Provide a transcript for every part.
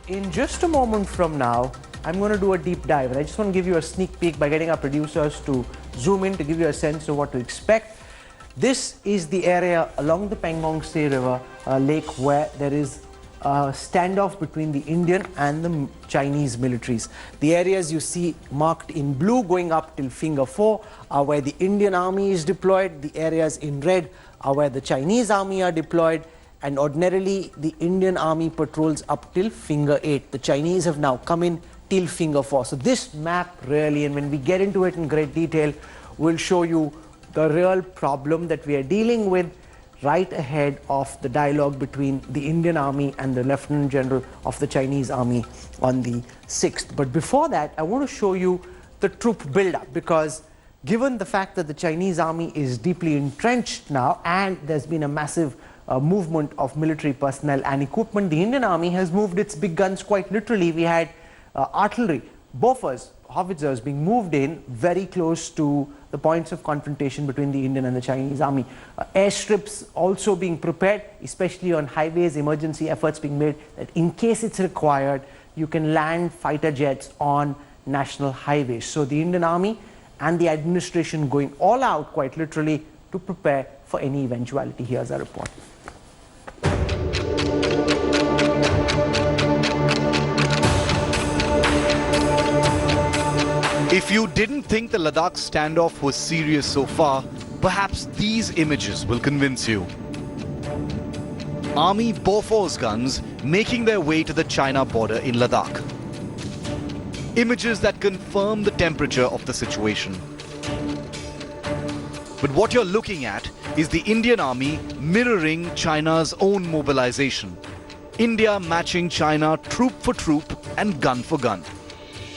in just a moment from now, I'm going to do a deep dive. And I just want to give you a sneak peek by getting our producers to zoom in to give you a sense of what to expect. This is the area along the Pangong Tse River lake where there is a standoff between the Indian and the Chinese militaries. The areas you see marked in blue going up till finger 4 are where the Indian army is deployed. The areas in red are where the Chinese army are deployed. And ordinarily, the Indian army patrols up till finger 8. The Chinese have now come in till finger 4. So this map really, and when we get into it in great detail, will show you the real problem that we are dealing with right ahead of the dialogue between the Indian army and the Lieutenant General of the Chinese army on the 6th. But before that, I want to show you the troop build-up, because given the fact that the Chinese army is deeply entrenched now and there's been a massive movement of military personnel and equipment, the Indian army has moved its big guns quite literally. We had artillery, Bofors, howitzers being moved in very close to the points of confrontation between the Indian and the Chinese army. Airstrips also being prepared, especially on highways, emergency efforts being made that in case it's required, you can land fighter jets on national highways. So the Indian army and the administration going all out quite literally to prepare for any eventuality. Here's our report. If you didn't think the Ladakh standoff was serious so far, perhaps these images will convince you. Army Bofors guns making their way to the China border in Ladakh. Images that confirm the temperature of the situation. But what you're looking at is the Indian army mirroring China's own mobilization. India matching China troop for troop and gun for gun.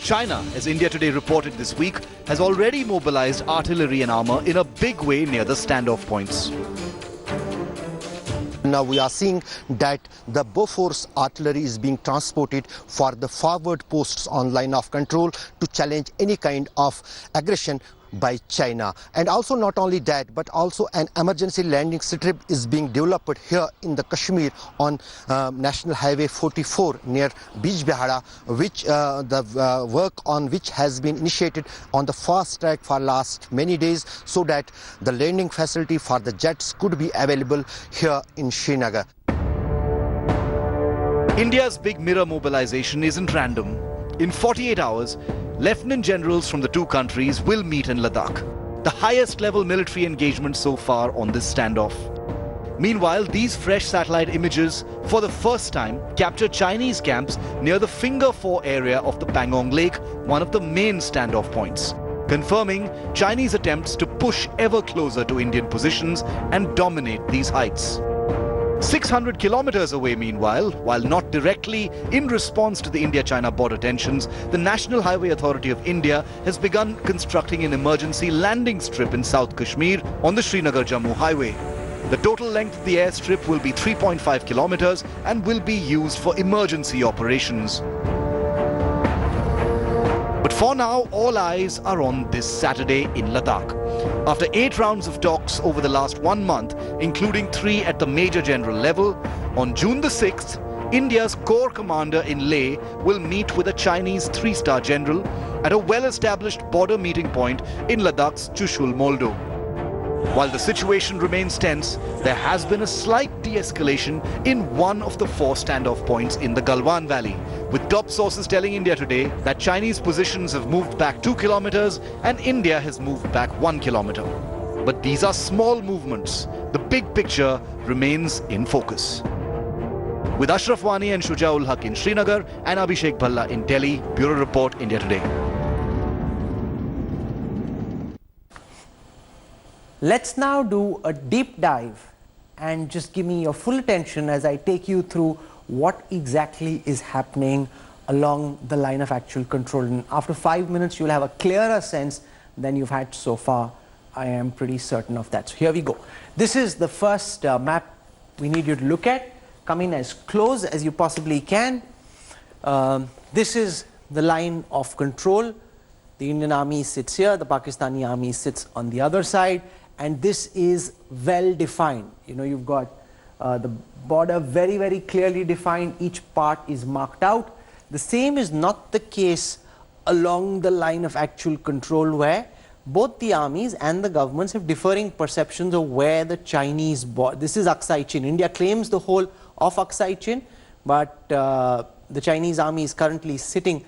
China, as India Today reported this week, has already mobilized artillery and armor in a big way near the standoff points. Now we are seeing that the Bofors artillery is being transported for the forward posts on line of control to challenge any kind of aggression by China. And also not only that, but also an emergency landing strip is being developed here in the Kashmir on National Highway 44 near Bijbehara, which the work on which has been initiated on the fast track for last many days, so that the landing facility for the jets could be available here in Srinagar. India's big mirror mobilization isn't random. In 48 hours, Lieutenant Generals from the two countries will meet in Ladakh, the highest level military engagement so far on this standoff. Meanwhile, these fresh satellite images, for the first time, capture Chinese camps near the Finger 4 area of the Pangong Lake, one of the main standoff points, confirming Chinese attempts to push ever closer to Indian positions and dominate these heights. 600 kilometers away, meanwhile, while not directly in response to the India-China border tensions, the National Highway Authority of India has begun constructing an emergency landing strip in South Kashmir on the Srinagar-Jammu highway. The total length of the airstrip will be 3.5 kilometers and will be used for emergency operations. But for now, all eyes are on this Saturday in Ladakh. After 8 rounds of talks over the last 1 month, including 3 at the Major General level, on June the 6th, India's Corps Commander in Leh will meet with a Chinese 3-star general at a well-established border meeting point in Ladakh's Chushul Moldo. While the situation remains tense, there has been a slight de-escalation in one of the 4 standoff points in the Galwan Valley, with top sources telling India Today that Chinese positions have moved back 2 kilometers and India has moved back 1 kilometer. But these are small movements. The big picture remains in focus. With Ashraf Wani and Shujaul Haq in Srinagar and Abhishek Bhalla in Delhi, Bureau Report, India Today. Let's now do a deep dive and just give me your full attention as I take you through what exactly is happening along the line of actual control. And after 5 minutes, you'll have a clearer sense than you've had so far. I am pretty certain of that. So here we go. This is the first map we need you to look at. Come in as close as you possibly can. This is the line of control. The Indian army sits here, the Pakistani army sits on the other side, and this is well defined. You know, you've got the border very, very clearly defined. Each part is marked out. The same is not the case along the line of actual control, where both the armies and the governments have differing perceptions of where the Chinese this is Aksai Chin. India claims the whole of Aksai Chin, but the Chinese army is currently sitting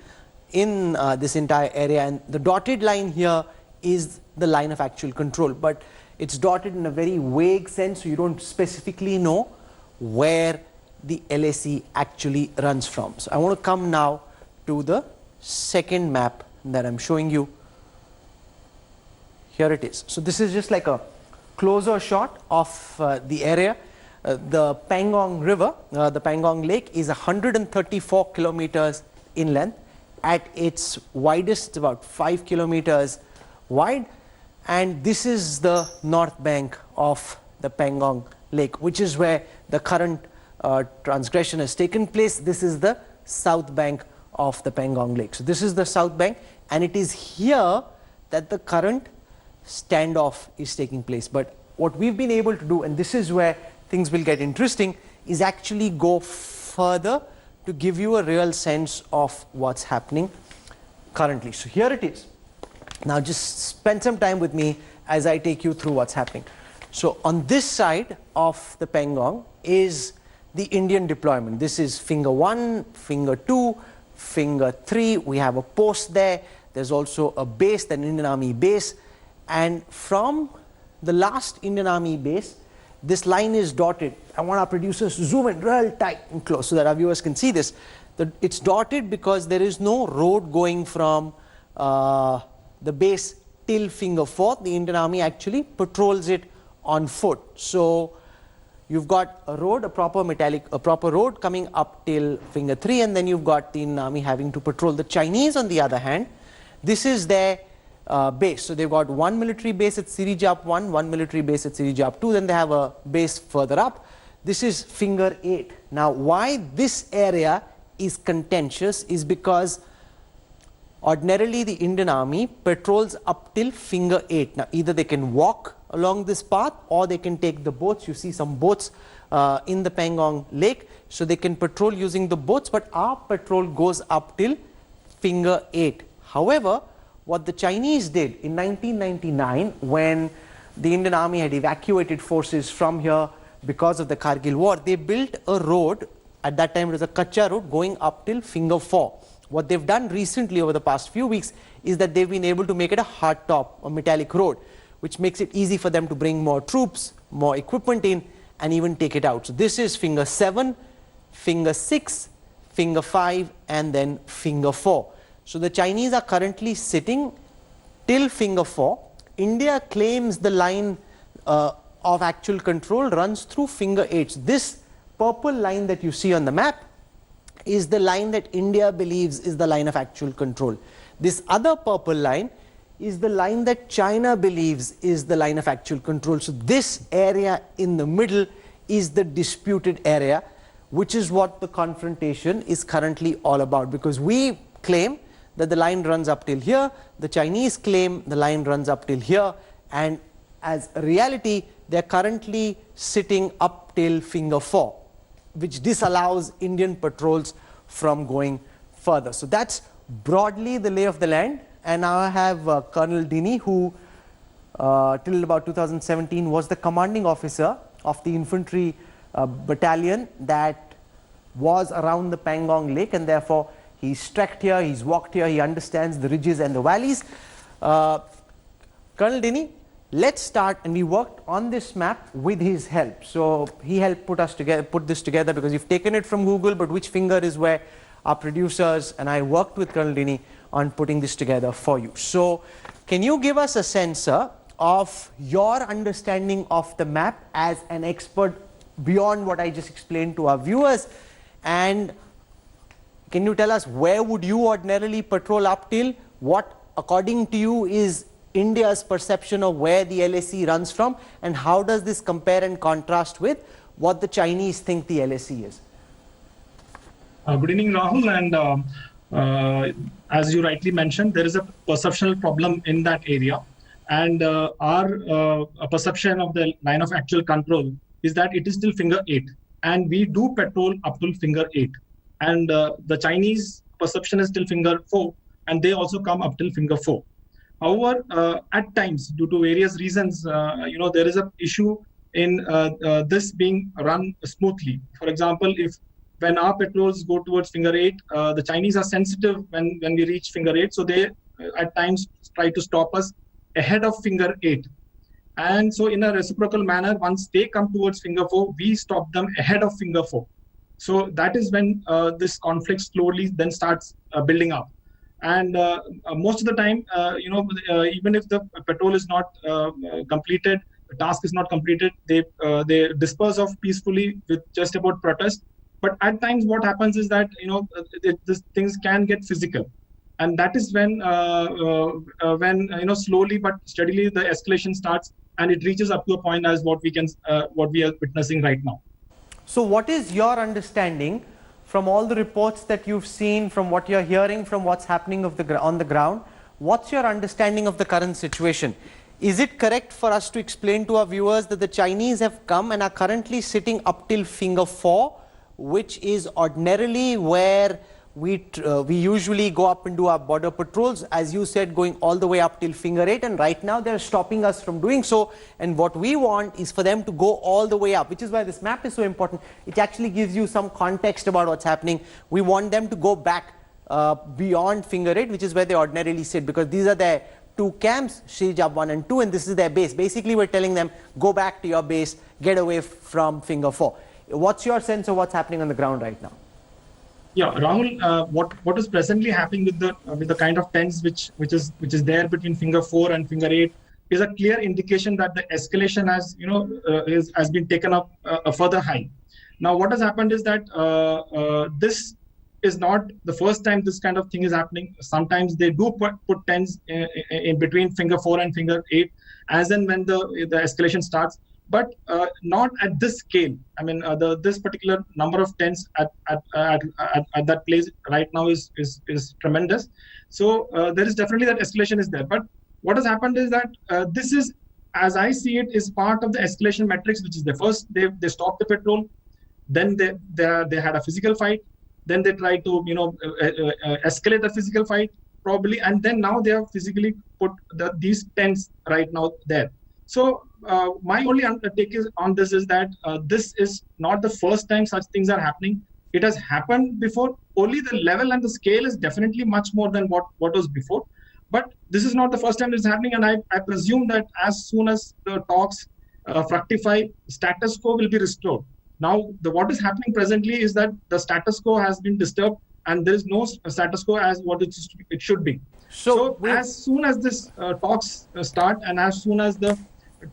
in this entire area, and the dotted line here is the line of actual control, but it's dotted in a very vague sense, so you don't specifically know where the LAC actually runs from. So I want to come now to the second map that I'm showing you. Here it is. So this is just like a closer shot of the area. The Pangong River, the Pangong Lake, is 134 kilometers in length. At its widest, about 5 kilometers wide, and this is the north bank of the Pangong Lake, which is where the current transgression has taken place. This is the south bank of the Pangong Lake. So this is the south bank, and it is here that the current standoff is taking place. But what we've been able to do, and this is where things will get interesting, is actually go further to give you a real sense of what's happening currently. So here it is. Now just spend some time with me as I take you through what's happening. So on this side of the Pangong is the Indian deployment. This is finger 1, finger 2, finger 3. We have a post there. There's also a base, an Indian Army base. And from the last Indian Army base, this line is dotted. I want our producers to zoom in real tight and close so that our viewers can see this. It's dotted because there is no road going from the base till finger 4. The Indian Army actually patrols it on foot. So you've got a road, a proper road coming up till finger 3, and then you've got the Indian Army having to patrol. The Chinese, on the other hand, this is their base. So they've got one military base at Sirijap 1, one military base at Sirijap 2, then they have a base further up. This is finger 8. Now why this area is contentious is because ordinarily the Indian Army patrols up till finger 8. Now either they can walk along this path or they can take the boats. You see some boats in the Pangong Lake, so they can patrol using the boats, but our patrol goes up till finger 8. However, what the Chinese did in 1999, when the Indian Army had evacuated forces from here because of the Kargil war, they built a road. At that time it was a Kacha road going up till finger 4. What they've done recently over the past few weeks is that they've been able to make it a hardtop, a metallic road, which makes it easy for them to bring more troops, more equipment in, and even take it out. So this is finger 7, finger 6, finger 5, and then finger 4. So the Chinese are currently sitting till finger 4. India claims the line of actual control runs through finger 8. So this purple line that you see on the map is the line that India believes is the line of actual control. This other purple line is the line that China believes is the line of actual control. So this area in the middle is the disputed area, which is what the confrontation is currently all about, because we claim that the line runs up till here, the Chinese claim the line runs up till here, and as a reality they're currently sitting up till finger 4, which disallows Indian patrols from going further. So that's broadly the lay of the land. And now I have Colonel Dini, who till about 2017 was the commanding officer of the infantry battalion that was around the Pangong Lake, and therefore he's trekked here, he's walked here, he understands the ridges and the valleys. Colonel Dini, let's start, and we worked on this map with his help. So he helped put this together, because you've taken it from Google, but which finger is where? Our producers and I worked with Colonel Dini on putting this together for you. So can you give us a sense of your understanding of the map as an expert beyond what I just explained to our viewers, and can you tell us where would you ordinarily patrol up till? What according to you is India's perception of where the LAC runs from, and how does this compare and contrast with what the Chinese think the LAC is? Good evening, Rahul, and as you rightly mentioned, there is a perceptual problem in that area, and our perception of the line of actual control is that it is till finger 8, and we do patrol up till finger 8, and the Chinese perception is till finger 4, and they also come up till finger 4. However, at times, due to various reasons, there is an issue in this being run smoothly. For example, when our patrols go towards finger 8, the Chinese are sensitive when we reach finger 8, so they at times try to stop us ahead of finger 8. And so in a reciprocal manner, once they come towards finger 4, we stop them ahead of finger 4. So that is when this conflict slowly then starts building up. And most of the time, even if the patrol is not completed, the task is not completed, they disperse off peacefully with just about protest. But at times what happens is that, these things can get physical. And that is when slowly but steadily the escalation starts, and it reaches up to a point as what we are witnessing right now. So what is your understanding from all the reports that you've seen, from what you're hearing, from what's happening on the ground? What's your understanding of the current situation? Is it correct for us to explain to our viewers that the Chinese have come and are currently sitting up till finger 4, which is ordinarily where we usually go up and do our border patrols, as you said, going all the way up till finger 8, and right now they're stopping us from doing so, and what we want is for them to go all the way up, which is why this map is so important. It actually gives you some context about what's happening. We want them to go back beyond finger 8, which is where they ordinarily sit, because these are their two camps, Shirijab 1 and 2, and this is their base. Basically, we're telling them, go back to your base, get away from finger 4. What's your sense of what's happening on the ground right now? Yeah, Rahul, what is presently happening with the kind of tense which is there between finger 4 and finger 8 is a clear indication that the escalation has been taken up a further high. Now, what has happened is that this is not the first time this kind of thing is happening. Sometimes they do put tense in between finger 4 and finger 8, as and when the escalation starts. But not at this scale. I mean, this particular number of tens at that place right now is tremendous. So there is definitely that escalation is there. But what has happened is that this is, as I see it, is part of the escalation matrix, which is the first they stopped the patrol, then they had a physical fight, then they tried to escalate the physical fight probably, and then now they have physically put these tents right now there. So my only take on this is that this is not the first time such things are happening. It has happened before. Only the level and the scale is definitely much more than what was before. But this is not the first time it's happening, and I presume that as soon as the talks fructify, status quo will be restored. Now, what is happening presently is that the status quo has been disturbed, and there is no status quo as what it should be. So as soon as this talks start, and as soon as the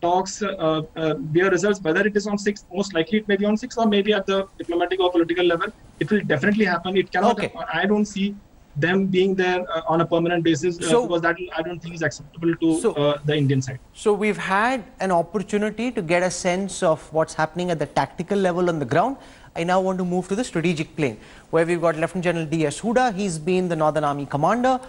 talks bear results, whether it is on 6th, most likely it may be on 6th, or maybe at the diplomatic or political level, it will definitely happen. It cannot. Okay. I don't see them being there on a permanent basis because that I don't think is acceptable to the Indian side. So we've had an opportunity to get a sense of what's happening at the tactical level on the ground. I now want to move to the strategic plane, where we've got Lieutenant General D.S. Hooda. He's been the Northern Army commander.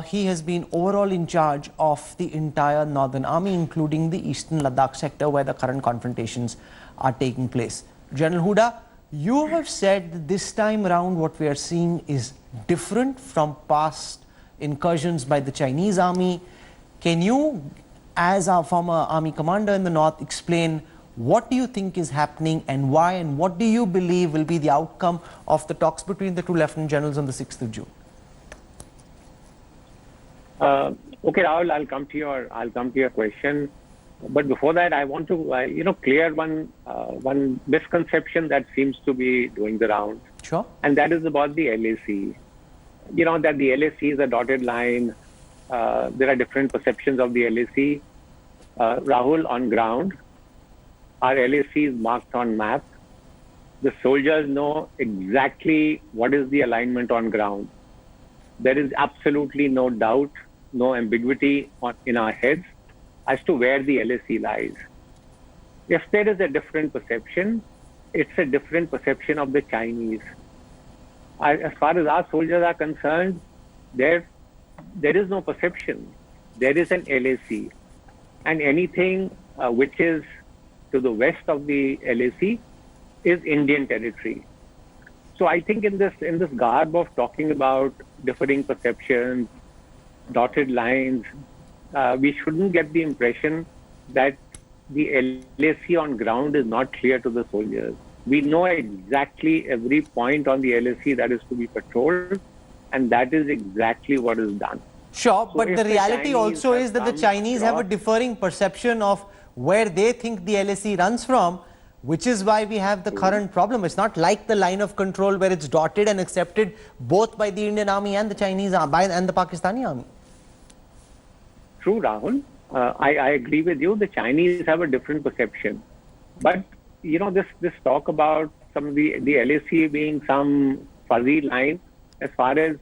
He has been overall in charge of the entire Northern Army, including the Eastern Ladakh sector where the current confrontations are taking place. General Hooda, you have said that this time around what we are seeing is different from past incursions by the Chinese army. Can you, as our former army commander in the north, explain what do you think is happening and why, and what do you believe will be the outcome of the talks between the two lieutenant generals on the 6th of June? Okay, Rahul, I'll come to your question, but before that, I want to clear one misconception that seems to be doing the round. Sure. And that is about the LAC. That the LAC is a dotted line. There are different perceptions of the LAC. Rahul, on ground, our LAC is marked on map. The soldiers know exactly what is the alignment on ground. There is absolutely no doubt, no ambiguity in our heads as to where the LAC lies. If there is a different perception, it's a different perception of the Chinese. As far as our soldiers are concerned, there is no perception. There is an LAC. And anything which is to the west of the LAC is Indian territory. So I think in this garb of talking about differing perceptions, dotted lines, we shouldn't get the impression that the LAC on ground is not clear to the soldiers. We know exactly every point on the LAC that is to be patrolled, and that is exactly what is done. Sure, So but if the the reality Chinese also have is that the come Chinese have a across- differing perception of where they think the LAC runs from, which is why we have the current problem. It's not like the line of control where it's dotted and accepted both by the Indian army and the Chinese and the Pakistani army. True, Rahul. I agree with you. The Chinese have a different perception. But, this talk about some of the LAC being some fuzzy line, as far as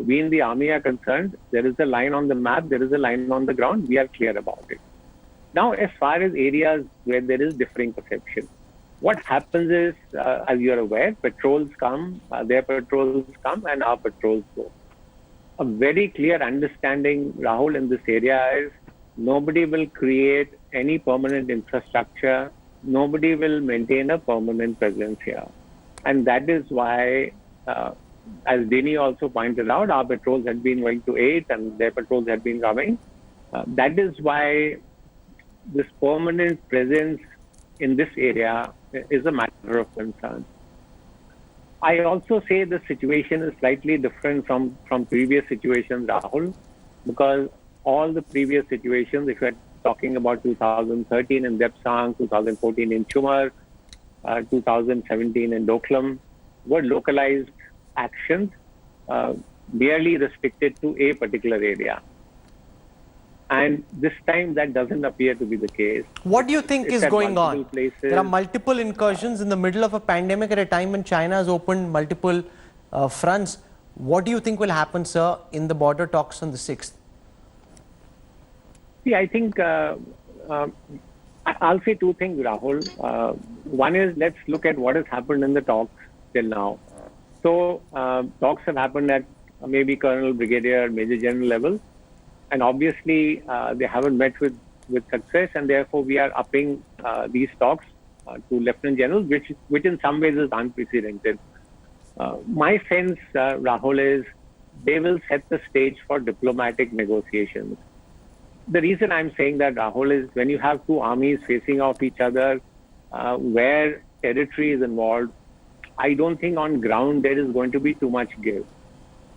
we in the army are concerned, there is a line on the map, there is a line on the ground, we are clear about it. Now, as far as areas where there is differing perception, what happens is, as you are aware, patrols come, their patrols come, and our patrols go. A very clear understanding, Rahul, in this area is nobody will create any permanent infrastructure, nobody will maintain a permanent presence here. And that is why, as Dini also pointed out, our patrols had been going to 8 and their patrols had been coming. That is why this permanent presence in this area is a matter of concern. I also say the situation is slightly different from previous situations, Rahul, because all the previous situations, if you're talking about 2013 in Depsang, 2014 in Chumar, 2017 in Doklam, were localized actions merely restricted to a particular area. And this time that doesn't appear to be the case. What do you think It's is at going on? multiple places. There are multiple incursions in the middle of a pandemic at a time when China has opened multiple fronts. What do you think will happen, sir, in the border talks on the 6th? See, I think I'll say two things, Rahul. One is, let's look at what has happened in the talks till now. So talks have happened at maybe Colonel, Brigadier, Major General level. And obviously, they haven't met with success, and therefore we are upping these talks to Lieutenant General, which in some ways is unprecedented. My sense, Rahul, is they will set the stage for diplomatic negotiations. The reason I'm saying that, Rahul, is when you have two armies facing off each other, where territory is involved, I don't think on ground there is going to be too much give.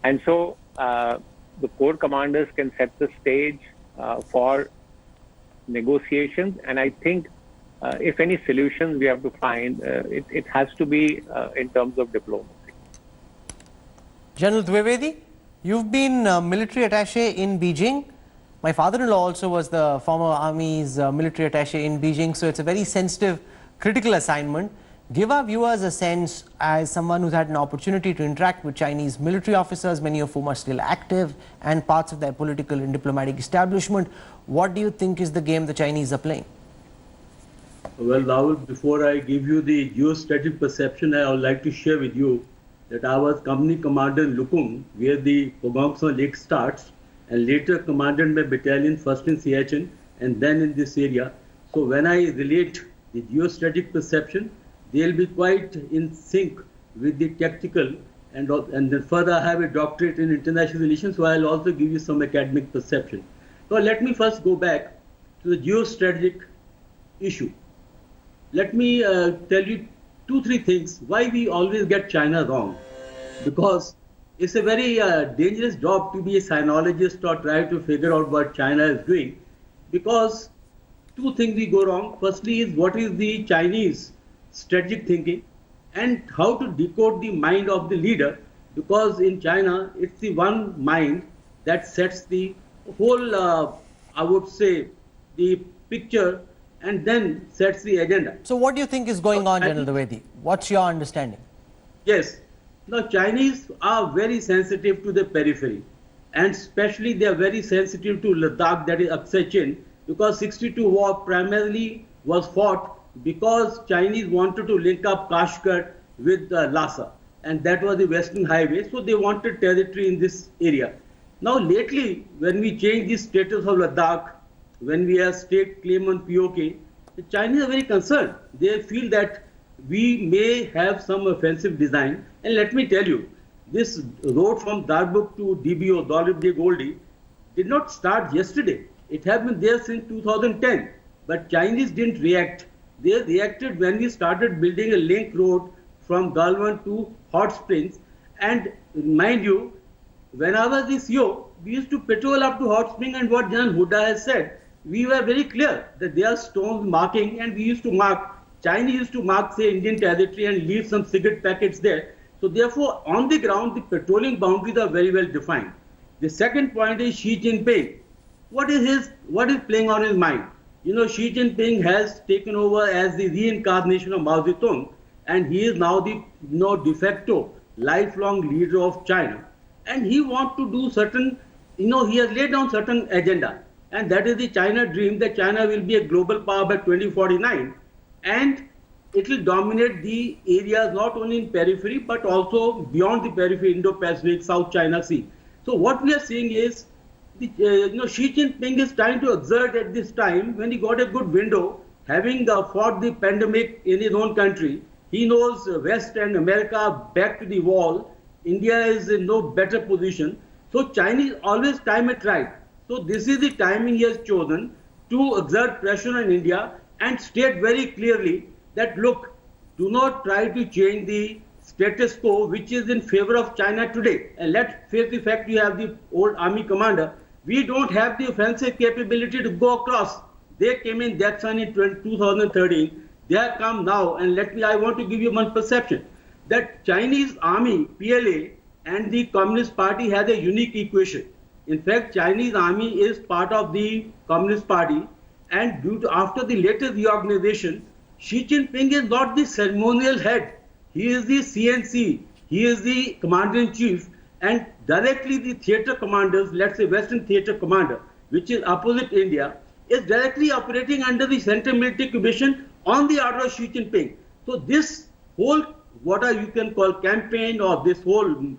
And so the corps commanders can set the stage for negotiations. And I think if any solutions we have to find, it has to be in terms of diplomacy. General Dwivedi, you've been military attaché in Beijing. My father-in-law also was the former army's military attaché in Beijing, so it's a very sensitive, critical assignment. Give our viewers a sense, as someone who's had an opportunity to interact with Chinese military officers, many of whom are still active and parts of their political and diplomatic establishment, what do you think is the game the Chinese are playing? Well, Rahul, before I give you the geostrategic perception, I would like to share with you that I was company commander in Lukung, where the Pogongson Lake starts, and later commanded my battalion first in Siachen and then in this area. So when I relate the geostrategic perception, they'll be quite in sync with the tactical, and then further I have a doctorate in international relations, so I'll also give you some academic perception. So let me first go back to the geostrategic issue. Let me tell you 2-3 things why we always get China wrong, because it's a very dangerous job to be a sinologist or try to figure out what China is doing, because 2 things we go wrong. Firstly is what is the Chinese strategic thinking and how to decode the mind of the leader, because in China it's the one mind that sets the whole I would say the picture and then sets the agenda. So what do you think is going on, General Dwivedi? What's your understanding? Yes. Now Chinese are very sensitive to the periphery, and especially they are very sensitive to Ladakh, that is Aksai Chin, because 62 war primarily was fought because Chinese wanted to link up Kashgar with Lhasa, and that was the Western Highway, so they wanted territory in this area. Now lately, when we change the status of Ladakh, when we have state claim on POK, the Chinese are very concerned. They feel that we may have some offensive design. And let me tell you, this road from Darbuk to DBO, Dolly Goldie, did not start yesterday. It has been there since 2010. But Chinese didn't react. They reacted when we started building a link road from Galwan to Hot Springs. And mind you, when I was the CEO, we used to patrol up to Hot Spring, and what Jan Huda has said, we were very clear that there are stones marking, and we used to mark, China used to mark, say, Indian territory and leave some cigarette packets there. So therefore, on the ground, the patrolling boundaries are very well defined. The second point is Xi Jinping. What is playing on his mind? You know, Xi Jinping has taken over as the reincarnation of Mao Zedong, and he is now the de facto lifelong leader of China. And he wants to do certain, he has laid down certain agenda. And that is the China dream, that China will be a global power by 2049. And it will dominate the areas not only in periphery, but also beyond the periphery, Indo-Pacific, South China Sea. So what we are seeing is, Xi Jinping is trying to exert at this time, when he got a good window, having fought the pandemic in his own country. He knows West and America back to the wall. India is in no better position. So Chinese always time it right. So this is the timing he has chosen to exert pressure on India and state very clearly that, look, do not try to change the status quo which is in favor of China today. And let's face the fact, you have the old army commander. We don't have the offensive capability to go across. They came in that sun in 2013. They have come now, and I want to give you one perception that Chinese army, PLA, and the Communist Party has a unique equation. In fact, Chinese army is part of the Communist Party, and after the latest reorganization, Xi Jinping is not the ceremonial head. He is the CNC. He is the commander-in-chief, and directly the theater commanders, let's say Western Theater Commander, which is opposite India, is directly operating under the Central Military Commission on the order of Xi Jinping. So this whole, you can call campaign, or this whole,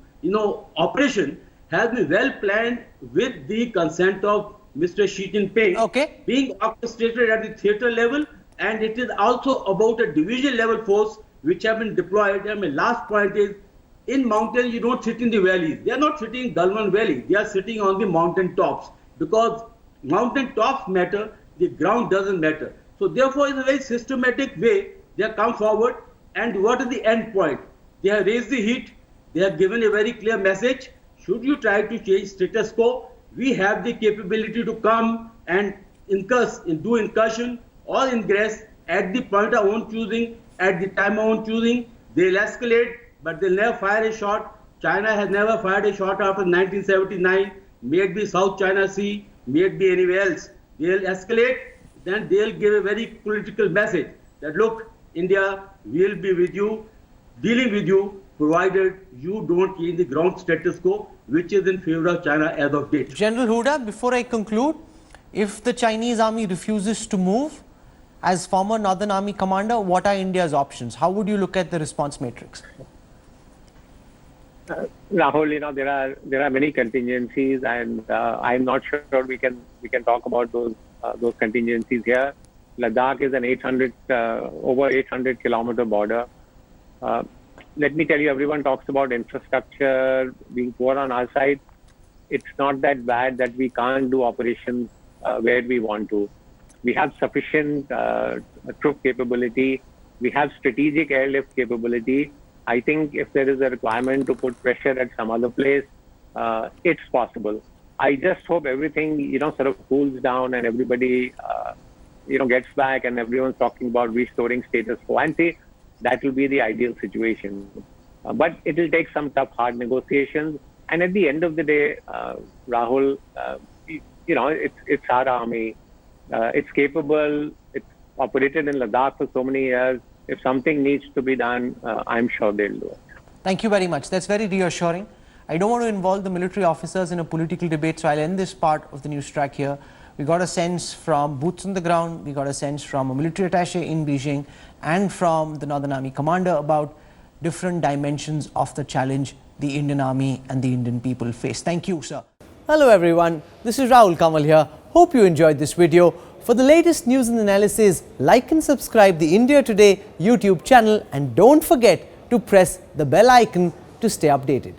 operation has been well planned with the consent of Mr. Xi Jinping, being orchestrated at the theater level, and it is also about a division level force which have been deployed. And my last point is, in mountains, you don't sit in the valleys. They are not sitting in Galwan Valley. They are sitting on the mountain tops, because mountain tops matter, the ground doesn't matter. So therefore, in a very systematic way, they have come forward. And what is the end point? They have raised the heat. They have given a very clear message. Should you try to change status quo, we have the capability to come and do incursion or ingress at the point of own choosing, at the time of own choosing. They'll escalate, but they'll never fire a shot. China has never fired a shot after 1979, may it be South China Sea, may it be anywhere else. They'll escalate, then they'll give a very political message that, look, India will be with you, dealing with you, provided you don't change the ground status quo, which is in favor of China as of date. General Huda, before I conclude, if the Chinese army refuses to move, as former Northern Army commander, what are India's options? How would you look at the response matrix? Rahul, there are many contingencies, and I'm not sure we can talk about those contingencies here. Ladakh is an over 800 kilometer border. Let me tell you, everyone talks about infrastructure being poor on our side. It's not that bad that we can't do operations where we want to. We have sufficient troop capability. We have strategic airlift capability. I think if there is a requirement to put pressure at some other place, it's possible. I just hope everything, sort of cools down and everybody, gets back and everyone's talking about restoring status quo. And say that will be the ideal situation. But it will take some tough, hard negotiations. And at the end of the day, Rahul, it's our army. It's capable. It's operated in Ladakh for so many years. If something needs to be done, I'm sure they'll do it. Thank you very much. That's very reassuring. I don't want to involve the military officers in a political debate, so I'll end this part of the news track here. We got a sense from boots on the ground, we got a sense from a military attaché in Beijing and from the Northern Army commander about different dimensions of the challenge the Indian Army and the Indian people face. Thank you, sir. Hello everyone, this is Rahul Kamal here. Hope you enjoyed this video. For the latest news and analysis, like and subscribe the India Today YouTube channel and don't forget to press the bell icon to stay updated.